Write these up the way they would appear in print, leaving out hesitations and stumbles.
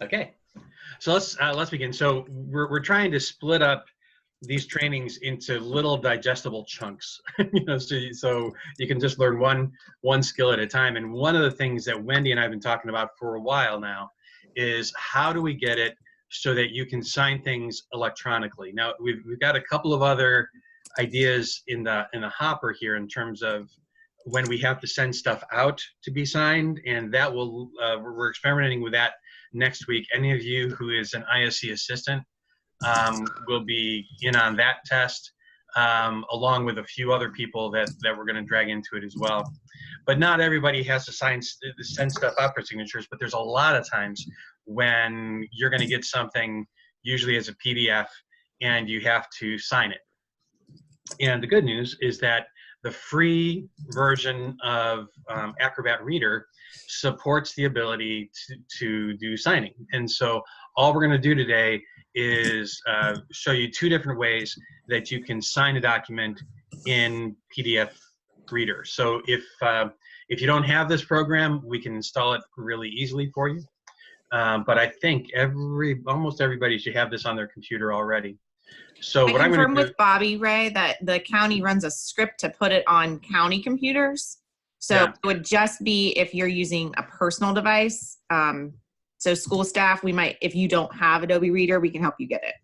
Okay, so let's begin. So we're trying to split up these trainings into little digestible chunks, so you can just learn one skill at a time. And one of the things that Wendy and I have been talking about for a while now is how do we get it so that you can sign things electronically. Now we've got a couple of other ideas in the hopper here in terms of when we have to send stuff out to be signed, and that will we're experimenting with that next week. Any of you who is an ISC assistant will be in on that test, along with a few other people that we're going to drag into it as well. But not everybody has to send stuff out for signatures, but there's a lot of times when you're going to get something, usually as a PDF, and you have to sign it. And the good news is that the free version of Acrobat Reader supports the ability to do signing. And so all we're going to do today is show you two different ways that you can sign a document in PDF Reader. So if you don't have this program, we can install it really easily for you. But I think almost everybody should have this on their computer already. So what I'm going to do with Bobby, Ray, that the county runs a script to put it on county computers. So yeah. It would just be if you're using a personal device. So school staff, if you don't have Adobe Reader, we can help you get it.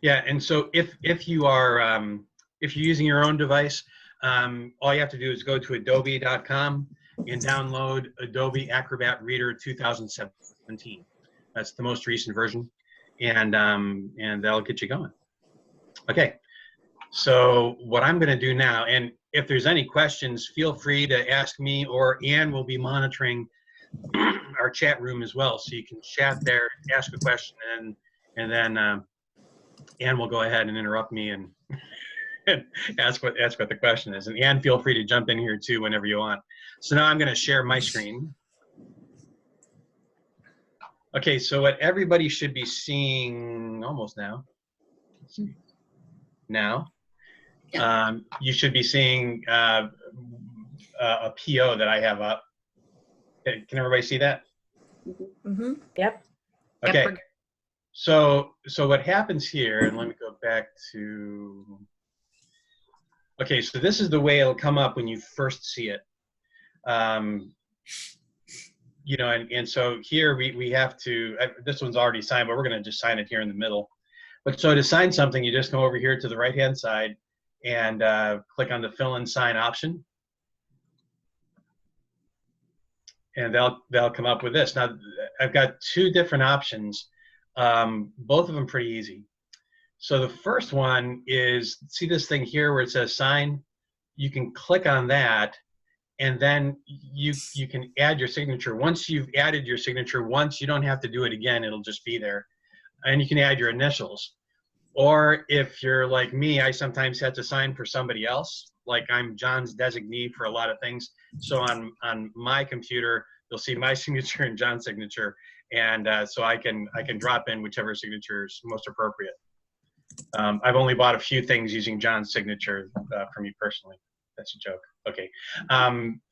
Yeah, and so if you're using your own device, all you have to do is go to adobe.com and download Adobe Acrobat Reader 2017. That's the most recent version, and that'll get you going. Okay, so what I'm going to do now, and if there's any questions, feel free to ask me, or Ann will be monitoring our chat room as well, so you can chat there, ask a question, and then Ann will go ahead and interrupt me and ask what the question is. And Ann, feel free to jump in here too whenever you want. So now I'm going to share my screen. Okay, so what everybody should be seeing almost now. Let's see. Now, yeah. You should be seeing a PO that I have up. Can everybody see that? Mm-hmm. Yep. Okay. Yep. So what happens here, and let me go back to. Okay, so this is the way it'll come up when you first see it. You know, and so here we have to. This one's already signed, but we're going to just sign it here in the middle. But so to sign something, you just come over here to the right-hand side and click on the fill and sign option. And they'll come up with this. Now, I've got two different options, both of them pretty easy. So the first one is, see this thing here where it says sign? You can click on that, and then you can add your signature. Once you've added your signature once, you don't have to do it again. It'll just be there. And you can add your initials. Or if you're like me, I sometimes have to sign for somebody else. Like I'm John's designee for a lot of things. So on my computer, you'll see my signature and John's signature. And so I can drop in whichever signature is most appropriate. I've only bought a few things using John's signature for me personally. That's a joke. Okay.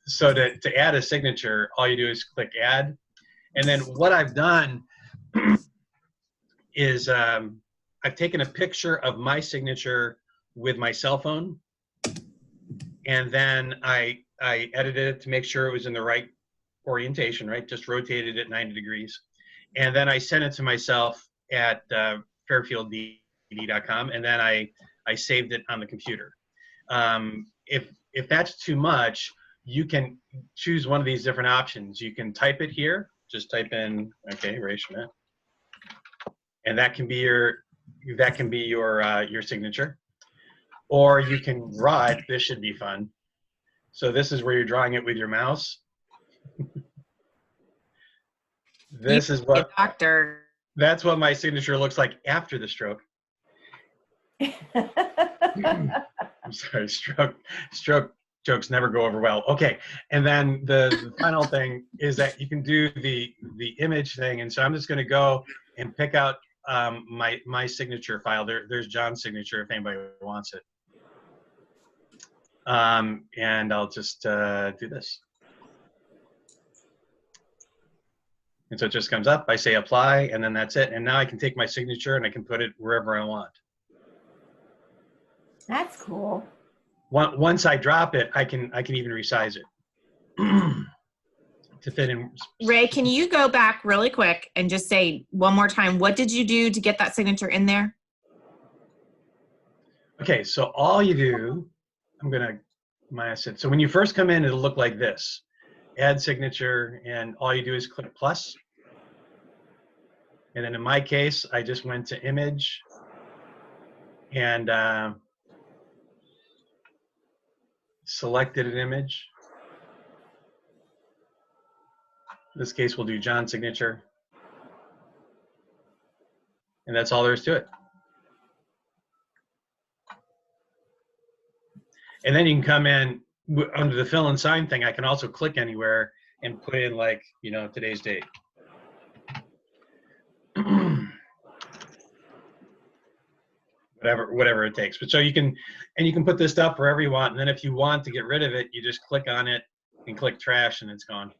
So to add a signature, all you do is click add. And then what I've done is I've taken a picture of my signature with my cell phone, and then I edited it to make sure it was in the right orientation, right? Just rotated it 90 degrees. And then I sent it to myself at fairfieldd.com, and then I saved it on the computer. If that's too much, you can choose one of these different options. You can type it here, just type in, okay, Ray Schmidt. And that can be your signature, or you can draw it. This should be fun. So this is where you're drawing it with your mouse. This is what doctor. That's what my signature looks like after the stroke. I'm sorry, stroke jokes never go over well. Okay, and then the final thing is that you can do the image thing, and so I'm just going to go and pick out my signature file. There's John's signature if anybody wants it. And I'll just do this. And so it just comes up, I say apply, and then that's it. And now I can take my signature and I can put it wherever I want. That's cool. Once I drop it, I can even resize it to fit in. Ray, can you go back really quick and just say one more time, what did you do to get that signature in there? Okay, so all you do, so when you first come in, it'll look like this. Add signature, and all you do is click plus. And then in my case, I just went to image and selected an image. In this case, we'll do John's signature. And that's all there is to it. And then you can come in under the fill and sign thing. I can also click anywhere and put in, like, you know, today's date. whatever it takes. But so you can put this stuff wherever you want. And then if you want to get rid of it, you just click on it and click trash, and it's gone.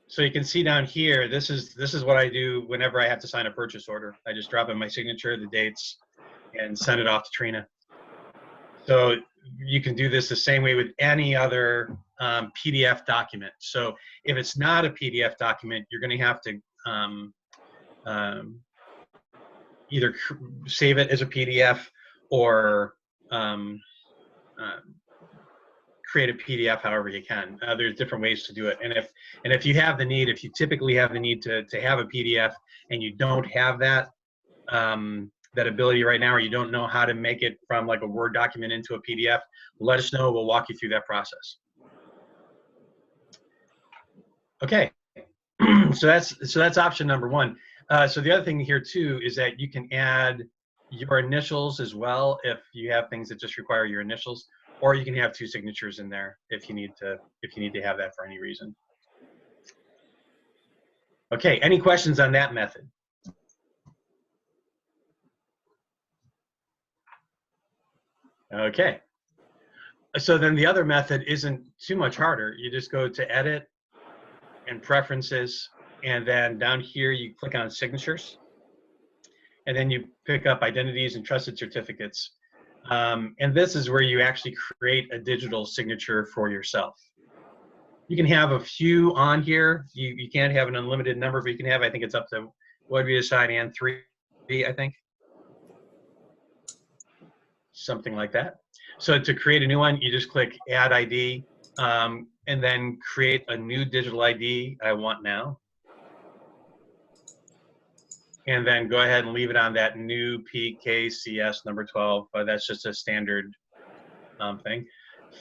So you can see down here, this is what I do whenever I have to sign a purchase order. I just drop in my signature, the dates, and send it off to Trina. So you can do this the same way with any other PDF document. So if it's not a PDF document, you're going to have to either save it as a PDF or create a PDF however you can. There's different ways to do it. And if you have the need, if you typically have the need to have a PDF and you don't have that that ability right now, or you don't know how to make it from like a Word document into a PDF, let us know. We'll walk you through that process. Okay, so that's option number one. So the other thing here too is that you can add your initials as well if you have things that just require your initials, or you can have two signatures in there if you need to have that for any reason. Okay, any questions on that method? Okay, so then the other method isn't too much harder. You just go to Edit and Preferences, and then down here you click on Signatures, and then you pick up Identities and Trusted Certificates. And this is where you actually create a digital signature for yourself. You can have a few on here. You can't have an unlimited number, but you can have, I think it's up to, what did we decide, and 3, I think? Something like that. So to create a new one, you just click Add ID, and then create a new digital ID I want now. And then go ahead and leave it on that new PKCS number 12. That's just a standard thing.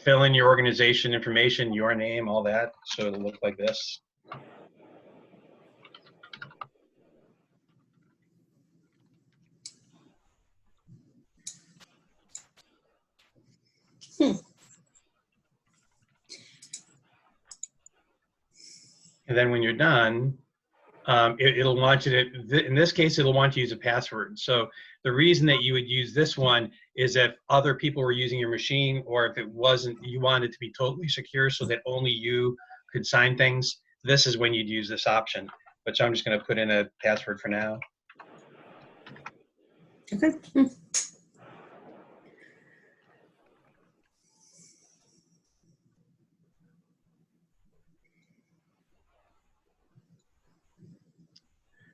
Fill in your organization information, your name, all that. So it'll look like this. And then when you're done, it'll want you to, in this case, it'll want you to use a password. So the reason that you would use this one is if other people were using your machine, or if it wasn't, you wanted it to be totally secure so that only you could sign things, this is when you'd use this option. But so I'm just going to put in a password for now. Okay.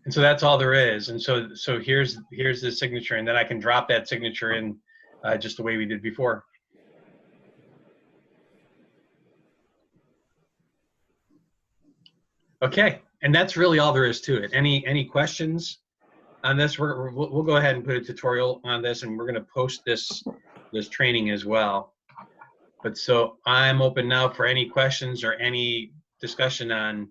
And so that's all there is. And so here's the signature, and then I can drop that signature in just the way we did before. Okay, and that's really all there is to it. Any questions on this? We'll go ahead and put a tutorial on this, and we're going to post this training as well. But so I'm open now for any questions or any discussion on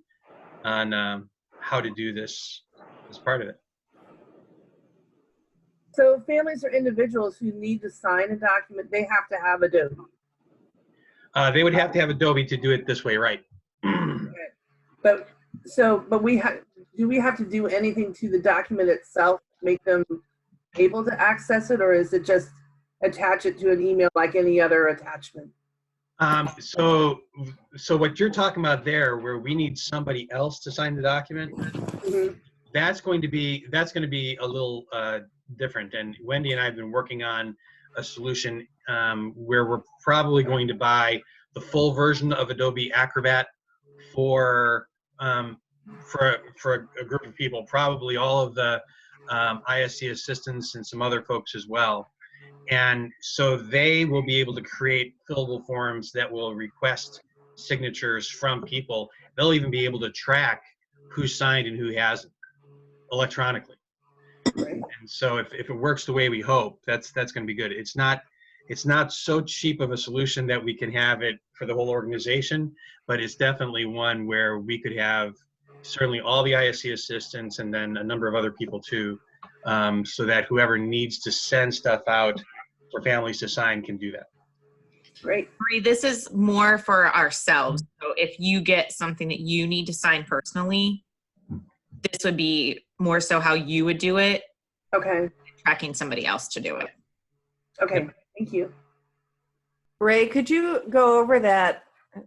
how to do this as part of it. So families or individuals who need to sign a document, they have to have Adobe. They would have to have Adobe to do it this way, right? Okay. But do we have to do anything to the document itself to make them able to access it, or is it just attach it to an email like any other attachment? So what you're talking about there, where we need somebody else to sign the document, Mhm. that's going to be a little different. And Wendy and I have been working on a solution where we're probably going to buy the full version of Adobe Acrobat for um, for a group of people, probably all of the ISC assistants and some other folks as well. And so they will be able to create fillable forms that will request signatures from people. They'll even be able to track who signed and who hasn't electronically. Right. And so if it works the way we hope, that's going to be good. It's not so cheap of a solution that we can have it for the whole organization, but it's definitely one where we could have certainly all the ISC assistants and then a number of other people too, so that whoever needs to send stuff out for families to sign can do that. Great. Marie, this is more for ourselves. So if you get something that you need to sign personally, this would be more so how you would do it, Okay. tracking somebody else to do it. Okay. Thank you. Ray, could you go over that?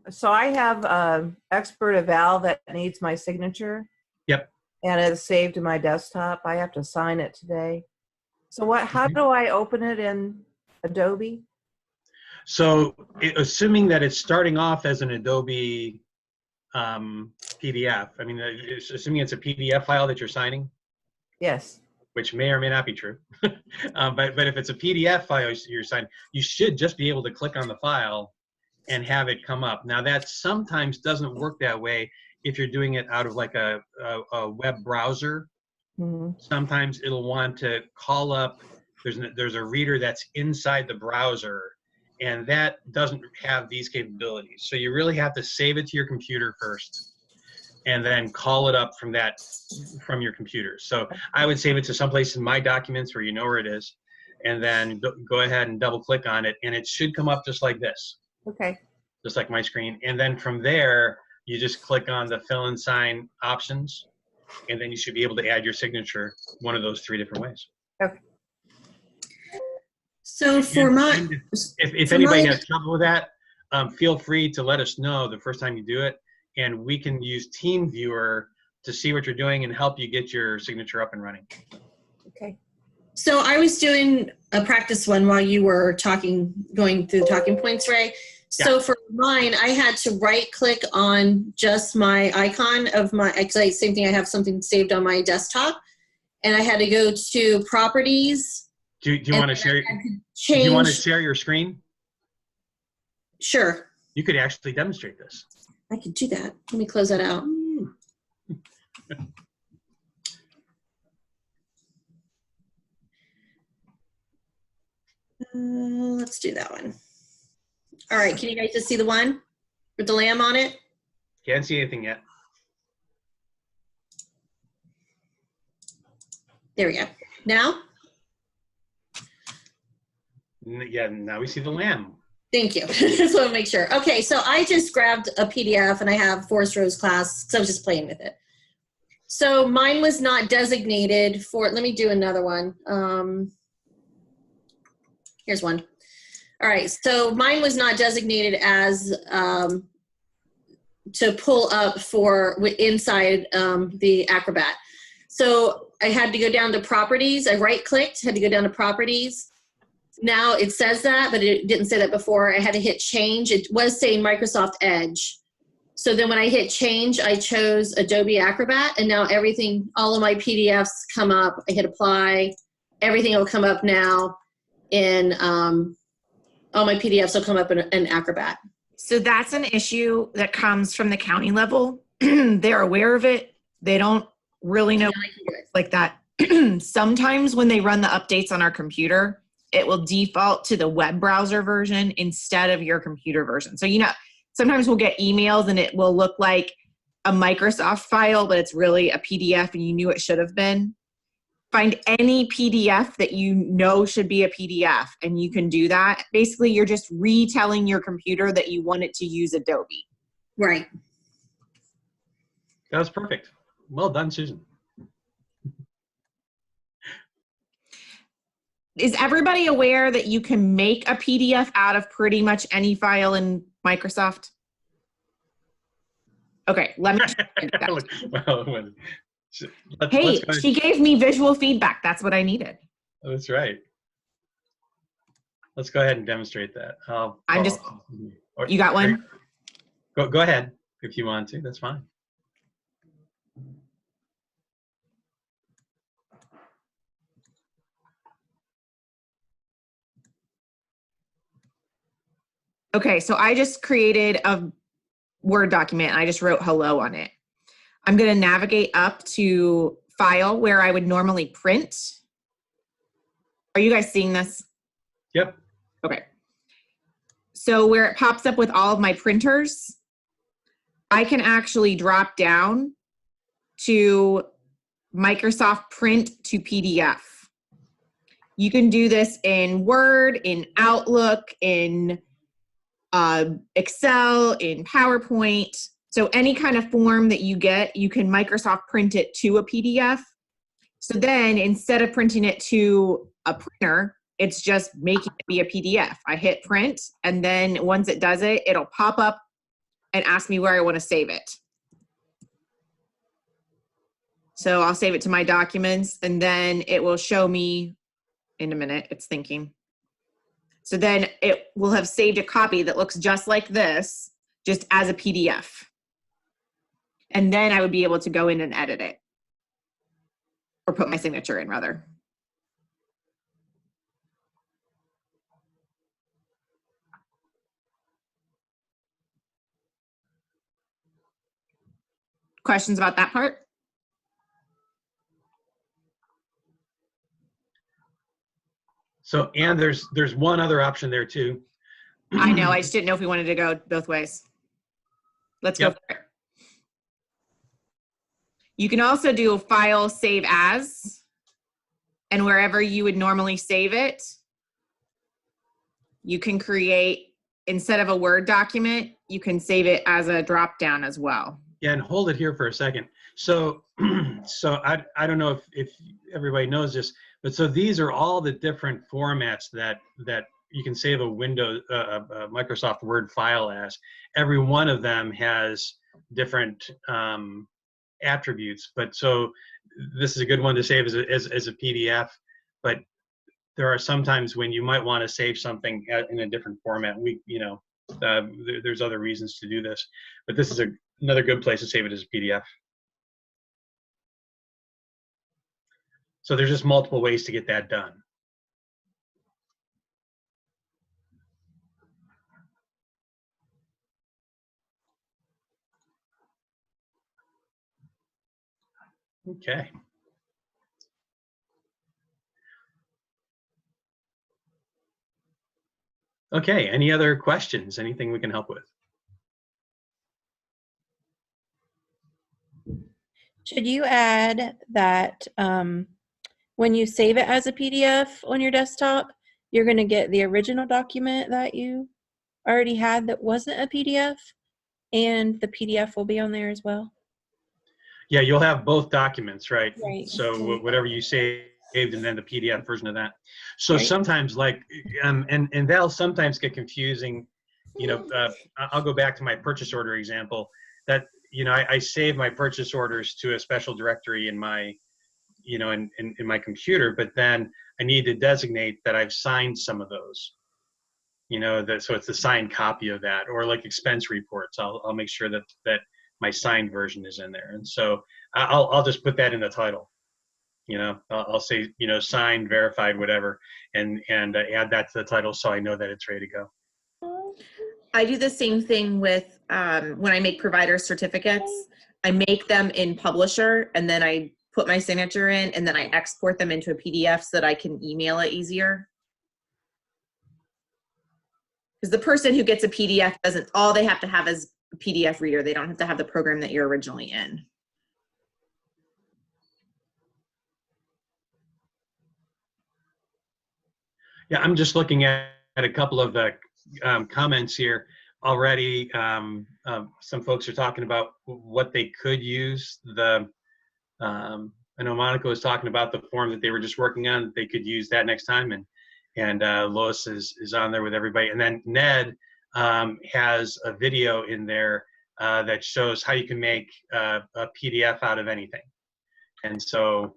So I have an expert eval that needs my signature. Yep. And it's saved to my desktop. I have to sign it today. So how do I open it in Adobe? So assuming that it's starting off as an Adobe PDF, I mean, assuming it's a PDF file that you're signing, Yes. which may or may not be true. But if it's a PDF file you're signing, you should just be able to click on the file and have it come up. Now that sometimes doesn't work that way if you're doing it out of like a web browser. Mm-hmm. Sometimes it'll want to call up, there's a reader that's inside the browser, and that doesn't have these capabilities. So you really have to save it to your computer first and then call it up from your computer. So I would save it to someplace in my documents where you know where it is, and then go ahead and double click on it, and it should come up just like this. Okay. Just like my screen. And then from there, you just click on the fill and sign options, and then you should be able to add your signature one of those 3 different ways. Okay. So for my, If anybody has trouble with that, feel free to let us know the first time you do it, and we can use TeamViewer to see what you're doing and help you get your signature up and running. Okay. so I was doing a practice one while you were going through the talking points, Ray. So for mine, I had to right click on just my icon of same thing, I have something saved on my desktop, and I had to go to properties. Do you want to share? Do you want to share your screen? Sure. You could actually demonstrate this. I could do that. Let me close that out. Let's do that one. All right, can you guys just see the one with the lamb on it? Can't see anything yet. There we go. Now? Yeah, now we see the lamb. Thank you. Just want to make sure. Okay, so I just grabbed a PDF and I have Forest Rose class because I was just playing with it. So mine was not designated for, let me do another one. Here's one. All right, so mine was not designated as to pull up for inside the Acrobat. So I had to go down to properties. I right clicked, had to go down to properties. Now it says that, but it didn't say that before. I had to hit change. It was saying Microsoft Edge. So then when I hit change, I chose Adobe Acrobat, and now everything, all of my PDFs come up. I hit apply. Everything will come up now in, all my PDFs will come up in Acrobat. So that's an issue that comes from the county level. They're aware of it. They don't really know like that. Sometimes when they run the updates on our computer, it will default to the web browser version instead of your computer version. So, sometimes we'll get emails and it will look like a Microsoft file, but it's really a PDF and you knew it should have been. Find any PDF that you know should be a PDF and you can do that. Basically, you're just retelling your computer that you want it to use Adobe. Right. That was perfect. Well done, Susan. is everybody aware that you can make a PDF out of pretty much any file in Microsoft? Okay, let me. Hey, she gave me visual feedback. That's what I needed. That's right. Let's go ahead and demonstrate that. You got one? Go ahead if you want to. That's fine. Okay, so I just created a Word document and I just wrote hello on it. I'm going to navigate up to File where I would normally print. Are you guys seeing this? Yep. Okay. So where it pops up with all of my printers, I can actually drop down to Microsoft Print to PDF. You can do this in Word, in Outlook, in Excel, in PowerPoint. So any kind of form that you get, you can Microsoft print it to a PDF. So then instead of printing it to a printer, it's just making it be a PDF. I hit print, and then once it does it, it'll pop up and ask me where I want to save it. So I'll save it to my documents, and then it will show me in a minute. It's thinking. So then it will have saved a copy that looks just like this, just as a PDF. And then I would be able to go in and edit it. Or put my signature in, rather. Questions about that part? So, and there's one other option there too. I know, I just didn't know if we wanted to go both ways. Let's go for it. You can also do a file save as, and wherever you would normally save it, you can create, instead of a Word document, you can save it as a drop down as well. Yeah, and hold it here for a second. So, I don't know if everybody knows this, but so these are all the different formats that you can save a Microsoft Word file as. Every one of them has different attributes, but so this is a good one to save as a PDF. But there are some times when you might want to save something in a different format. There's other reasons to do this, but this is another good place to save it as a PDF. So there's just multiple ways to get that done. Okay. Okay, any other questions? Anything we can help with? Should you add that when you save it as a PDF on your desktop, you're going to get the original document that you already had that wasn't a PDF, and the PDF will be on there as well? Yeah, you'll have both documents, right? Right. So whatever you saved and then the PDF version of that. So Right. sometimes and that'll sometimes get confusing. I'll go back to my purchase order example that, I save my purchase orders to a special directory in my, in my computer, but then I need to designate that I've signed some of those, so it's the signed copy of that, or like expense reports. I'll make sure that my signed version is in there. And so I'll just put that in the title. I'll say, signed, verified, whatever, and add that to the title so I know that it's ready to go. I do the same thing with when I make provider certificates. I make them in Publisher, and then I put my signature in, and then I export them into a PDF so that I can email it easier. Because the person who gets a PDF all they have to have is a PDF reader. They don't have to have the program that you're originally in. Yeah, I'm just looking at a couple of the comments here already. Some folks are talking about what they could use the know Monica was talking about the form that they were just working on. They could use that next time, and Lois is on there with everybody. And then Ned has a video in there that shows how you can make a PDF out of anything. And so,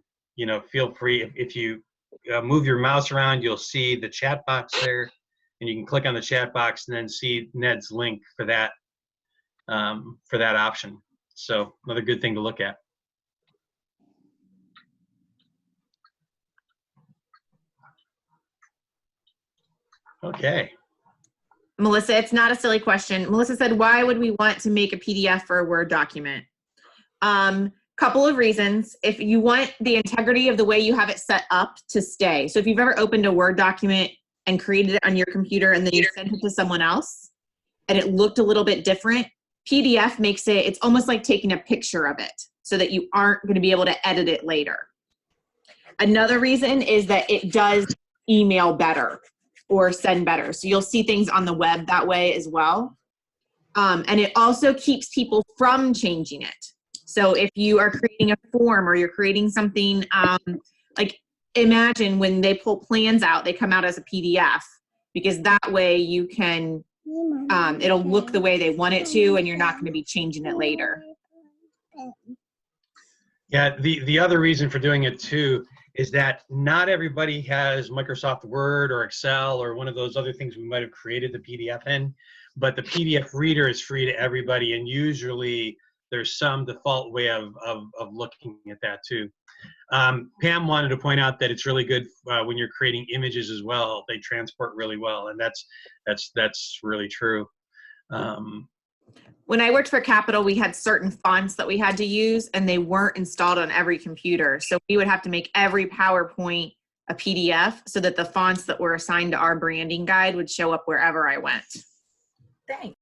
feel free, if you move your mouse around, you'll see the chat box there, and you can click on the chat box and then see Ned's link for that option. So another good thing to look at. Okay. Melissa, it's not a silly question. Melissa said, why would we want to make a PDF for a Word document? Couple of reasons. If you want the integrity of the way you have it set up to stay. So if you've ever opened a Word document and created it on your computer and then you sent it to someone else and it looked a little bit different, PDF makes it, it's almost like taking a picture of it so that you aren't going to be able to edit it later. Another reason is that it does email better or send better. So you'll see things on the web that way as well. And it also keeps people from changing it. So if you are creating a form or you're creating something, like imagine when they pull plans out, they come out as a PDF, because that way you can, it'll look the way they want it to, and you're not going to be changing it later. Yeah, the other reason for doing it too is that not everybody has Microsoft Word or Excel or one of those other things we might have created the PDF in, but the PDF reader is free to everybody, and usually there's some default way of looking at that too. Pam wanted to point out that it's really good when you're creating images as well. They transport really well, and that's really true. When I worked for Capital, we had certain fonts that we had to use, and they weren't installed on every computer. So we would have to make every PowerPoint a PDF so that the fonts that were assigned to our branding guide would show up wherever I went. Thanks.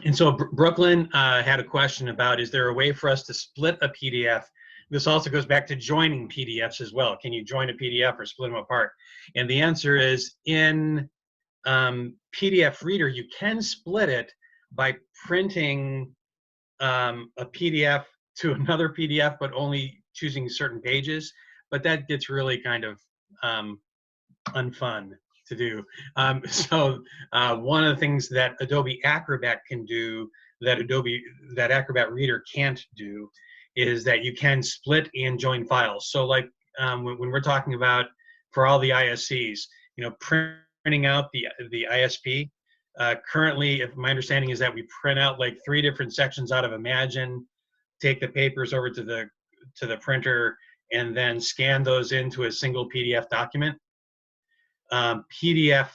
And so Brooklyn had a question about, is there a way for us to split a PDF? This also goes back to joining PDFs as well. Can you join a PDF or split them apart? And the answer is, in PDF Reader, you can split it by printing a PDF to another PDF, but only choosing certain pages. But that gets really kind of unfun to do. So one of the things that Adobe Acrobat can do that Acrobat Reader can't do is that you can split and join files. So like when we're talking about, for all the ISCs, printing out the ISP, currently, if my understanding is that we print out like 3 different sections out of Imagine, take the papers over to the printer, and then scan those into a single PDF document. PDF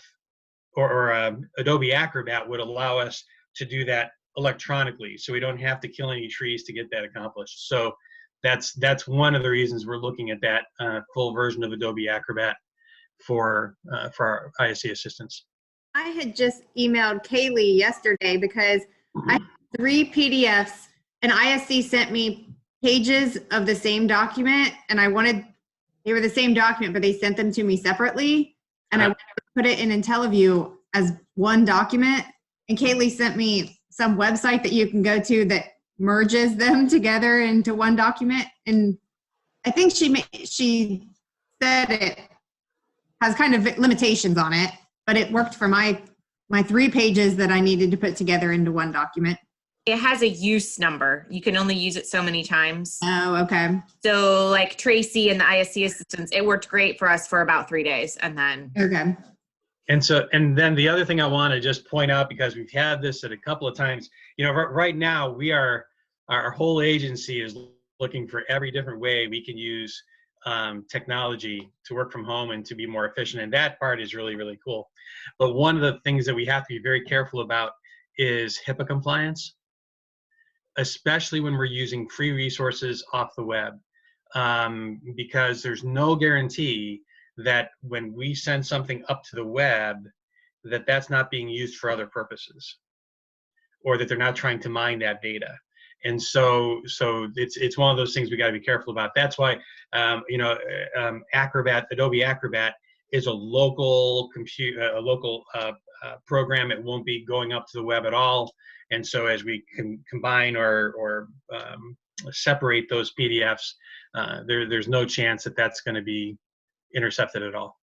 or Adobe Acrobat would allow us to do that electronically, so we don't have to kill any trees to get that accomplished. So that's one of the reasons we're looking at that full version of Adobe Acrobat for our ISC assistants. I had just emailed Kaylee yesterday because I had 3 PDFs and ISC sent me pages of the same document, and they were the same document, but they sent them to me separately, and I put it in IntelliView as one document, and Kaylee sent me some website that you can go to that merges them together into one document, and I think she said it has kind of limitations on it, but it worked for my 3 pages that I needed to put together into one document. It has a use number. You can only use it so many times. Oh, okay. So like Tracy and the ISC assistants, it worked great for us for about 3 days, and then. Okay. And then the other thing I want to just point out, because we've had this at a couple of times, right now our whole agency is looking for every different way we can use technology to work from home and to be more efficient. And that part is really, really cool. But one of the things that we have to be very careful about is HIPAA compliance, especially when we're using free resources off the web, because there's no guarantee that when we send something up to the web, that's not being used for other purposes, or that they're not trying to mine that data. And so it's one of those things we got to be careful about. That's why Adobe Acrobat is a local program. It won't be going up to the web at all. And so as we can combine or separate those PDFs, there's no chance that that's going to be intercepted at all.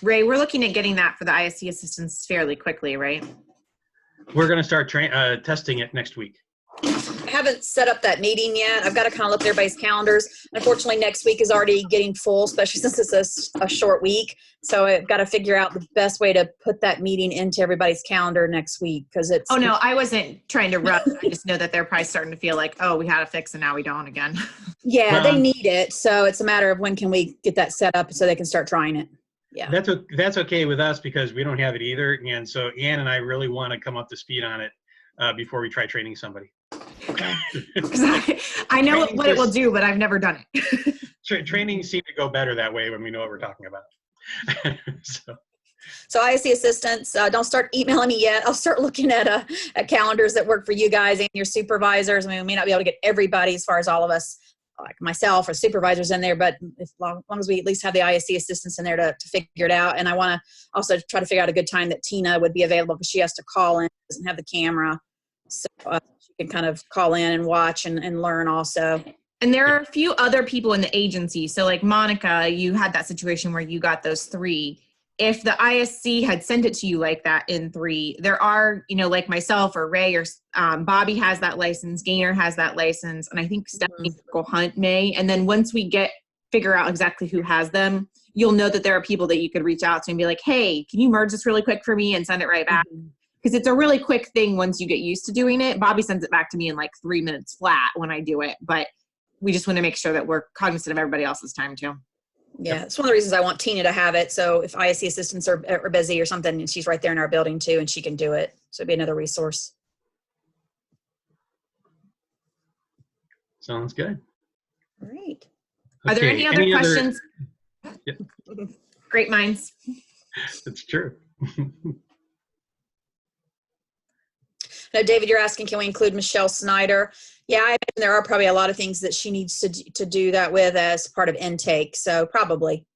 Ray, we're looking at getting that for the ISC assistants fairly quickly, right? We're going to start testing it next week. I haven't set up that meeting yet. I've got to kind of look at everybody's calendars. Unfortunately, next week is already getting full, especially since it's a short week. So I've got to figure out the best way to put that meeting into everybody's calendar next week because it's. Oh no, I wasn't trying to rush. I just know that they're probably starting to feel like, oh, we had a fix and now we don't again. Yeah, they need it. So it's a matter of when can we get that set up so they can start trying it. Yeah. That's okay with us because we don't have it either. And so Ann and I really want to come up to speed on it before we try training somebody. Okay. Because I know what it will do, but I've never done it. Training seems to go better that way when we know what we're talking about. So ISC assistants, don't start emailing me yet. I'll start looking at calendars that work for you guys and your supervisors. I mean, we may not be able to get everybody as far as all of us, like myself or supervisors in there, but as long as we at least have the ISC assistants in there to figure it out. And I want to also try to figure out a good time that Tina would be available because she has to call in, doesn't have the camera. So she can kind of call in and watch and learn also. And there are a few other people in the agency. So like Monica, you had that situation where you got those 3. If the ISC had sent it to you like that in 3, there are, like myself or Ray or Bobby has that license, Gaynor has that license, and I think Stephanie Hunt may. And then once we figure out exactly who has them, you'll know that there are people that you could reach out to and be like, hey, can you merge this really quick for me and send it right back? Because it's a really quick thing once you get used to doing it. Bobby sends it back to me in like 3 minutes flat when I do it, but we just want to make sure that we're cognizant of everybody else's time too. Yeah, it's one of the reasons I want Tina to have it. So if ISC assistants are busy or something, and she's right there in our building too, and she can do it. So it'd be another resource. Sounds good. Great. Are there any other questions? Yeah. Great minds. That's true. Now, David, you're asking, can we include Michelle Snyder? Yeah, I imagine there are probably a lot of things that she needs to do that with as part of intake. So probably.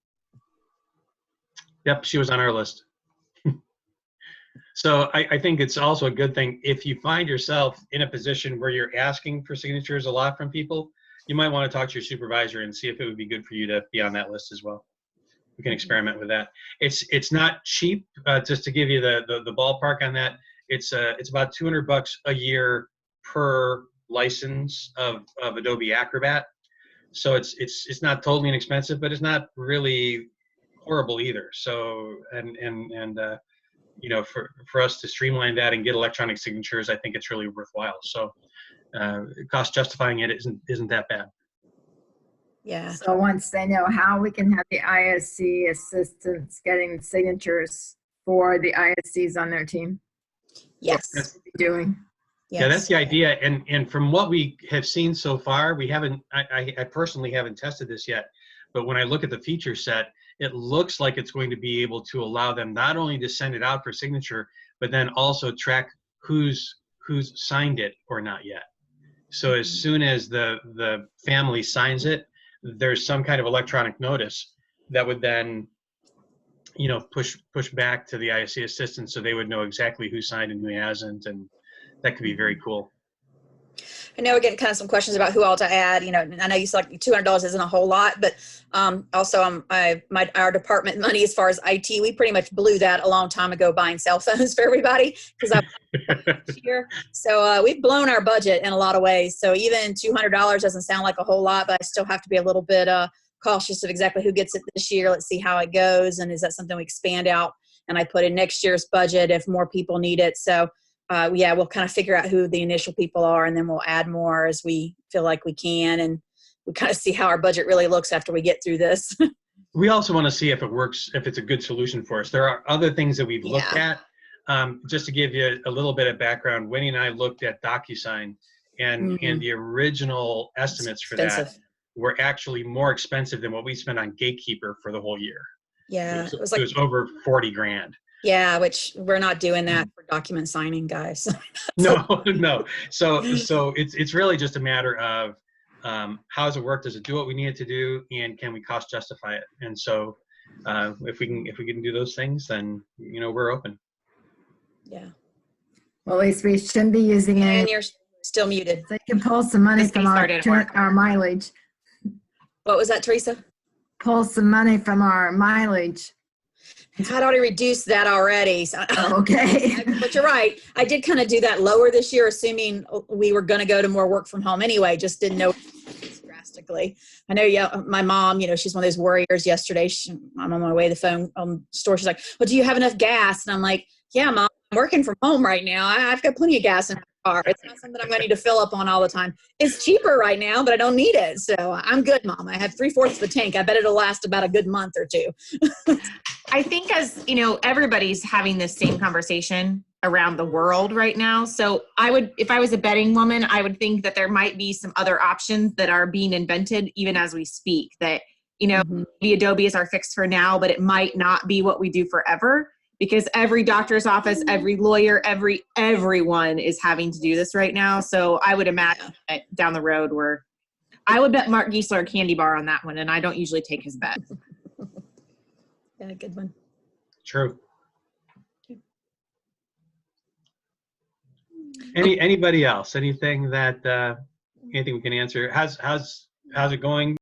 Yep, she was on our list. So I think it's also a good thing if you find yourself in a position where you're asking for signatures a lot from people, you might want to talk to your supervisor and see if it would be good for you to be on that list as well. We can experiment with that. It's not cheap. Just to give you the ballpark on that, it's about $200 a year per license of Adobe Acrobat. So it's not totally inexpensive, but it's not really horrible either. So for us to streamline that and get electronic signatures, I think it's really worthwhile. So cost justifying it isn't that bad. Yeah. So once they know how, we can have the ISC assistants getting signatures for the ISCs on their team. Yes. That's, doing. Yes. Yeah, that's the idea. And from what we have seen so far, we haven't, I personally haven't tested this yet, but when I look at the feature set, it looks like it's going to be able to allow them not only to send it out for signature, but then also track who's signed it or not yet. So as soon as the family signs it, there's some kind of electronic notice that would then, push back to the ISC assistant so they would know exactly who signed and who hasn't, and that could be very cool. I know we're getting kind of some questions about who all to add. I know you said like $200 isn't a whole lot, but also our department money as far as IT, we pretty much blew that a long time ago buying cell phones for everybody because I'm here. So we've blown our budget in a lot of ways. So even $200 doesn't sound like a whole lot, but I still have to be a little bit cautious of exactly who gets it this year. Let's see how it goes, and is that something we expand out and I put in next year's budget if more people need it. So. We'll kind of figure out who the initial people are, and then we'll add more as we feel like we can, and we kind of see how our budget really looks after we get through this. We also want to see if it works, if it's a good solution for us. There are other things that we've looked at. Just to give you a little bit of background, Winnie and I looked at DocuSign, and the original estimates for that were actually more expensive than what we spent on Gatekeeper for the whole year. Yeah, it was over 40 grand. Yeah, which we're not doing that for document signing, guys. No. So it's really just a matter of how does it work? Does it do what we need it to do? And can we cost justify it? And so if we can do those things, then we're open. Yeah. Well, at least we shouldn't be using it. And you're still muted. So you can pull some money This from piece our, started at work. our mileage. What was that, Teresa? Pull some money from our mileage. I'd already reduced that already. So Oh, okay. but you're right. I did kind of do that lower this year, assuming we were going to go to more work from home anyway. Just didn't know drastically. I know, yeah, my mom, you know, she's one of those warriors. Yesterday, I'm on my way to the phone store. She's like, "Well, do you have enough gas?" And I'm like, "Yeah, Mom, I'm working from home right now. I've got plenty of gas in my car. It's not something I'm going to need to fill up on all the time. It's cheaper right now, but I don't need it. So I'm good, Mom. I have 3/4 of the tank. I bet it'll last about a good month or two." I think, as you know, everybody's having this same conversation around the world right now. So I would, if I was a betting woman, I would think that there might be some other options that are being invented even as we speak, that, you know, maybe Adobe is our fix for now, but it might not be what we do forever, because every doctor's office, every lawyer, everyone is having to do this right now. So I would imagine that down the road I would bet Mark Giesler a candy bar on that one, and I don't usually take his bet. Yeah, good one. True. Anybody else? Anything that anything we can answer? How's it going?